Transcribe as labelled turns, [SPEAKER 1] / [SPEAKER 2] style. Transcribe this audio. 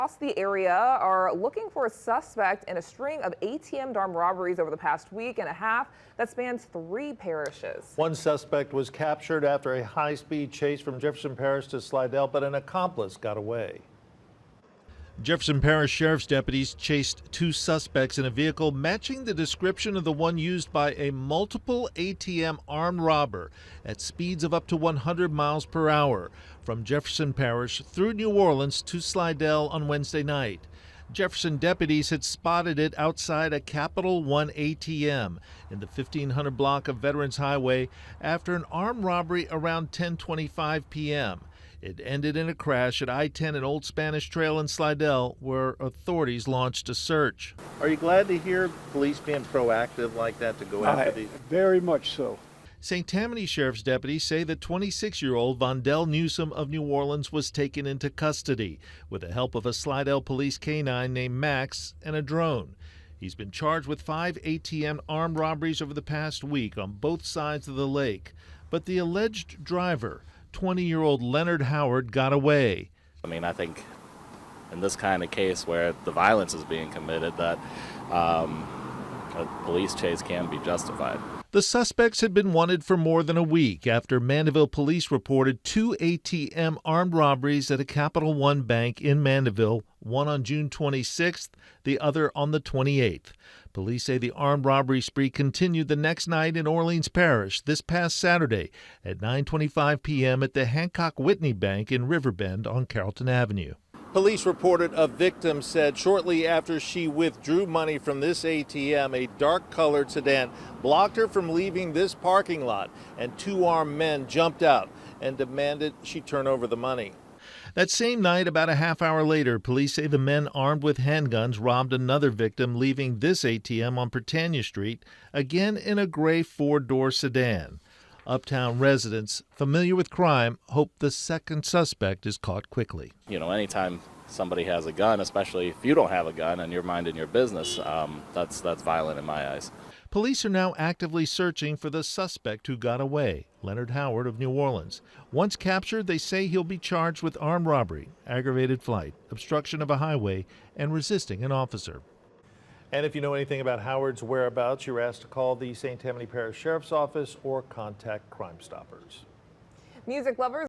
[SPEAKER 1] Across the area are looking for a suspect in a string of ATM armed robberies over the past week and a half that spans 3 parishes.
[SPEAKER 2] One suspect was captured after a high-speed chase from Jefferson Parish to Slidell, but an accomplice got away. Jefferson Parish Sheriff's deputies chased 2 suspects in a vehicle matching the description of the one used by a multiple ATM armed robber at speeds of up to 100 miles per hour from Jefferson Parish through New Orleans to Slidell on Wednesday night. Jefferson deputies had spotted it outside a Capital One ATM in the 1500 block of Veterans Highway after an armed robbery around 10:25 p.m. It ended in a crash at I-10 and Old Spanish Trail in Slidell, where authorities launched a search. Are you glad to hear police being proactive like that to go after these?
[SPEAKER 3] Very much so.
[SPEAKER 2] St. Tammany Sheriff's deputies say the 26-year-old Vondell Newsom of New Orleans was taken into custody with the help of a Slidell police canine named Max and a drone. He's been charged with 5 ATM armed robberies over the past week on both sides of the lake. But the alleged driver, 20-year-old Leonard Howard, got away.
[SPEAKER 4] I mean, I think in this kind of case where the violence is being committed, that a police chase can be justified.
[SPEAKER 2] The suspects had been wanted for more than a week after Mandeville police reported 2 ATM armed robberies at a Capital One bank in Mandeville, one on June 26th, the other on the 28th. Police say the armed robbery spree continued the next night in Orleans Parish this past Saturday at 9:25 p.m. at the Hancock Whitney Bank in Riverbend on Carrollton Avenue. Police reported a victim said shortly after she withdrew money from this ATM, a dark-colored sedan blocked her from leaving this parking lot, and 2 armed men jumped out and demanded she turn over the money. That same night, about a half hour later, police say the men armed with handguns robbed another victim leaving this ATM on Britannia Street, again in a gray 4-door sedan. Uptown residents familiar with crime hope the second suspect is caught quickly.
[SPEAKER 4] You know, anytime somebody has a gun, especially if you don't have a gun and you're minding your business, that's violent in my eyes.
[SPEAKER 2] Police are now actively searching for the suspect who got away, Leonard Howard of New Orleans. Once captured, they say he'll be charged with armed robbery, aggravated flight, obstruction of a highway, and resisting an officer. And if you know anything about Howard's whereabouts, you're asked to call the St. Tammany Parish Sheriff's Office or contact Crime Stoppers.
[SPEAKER 1] Music lovers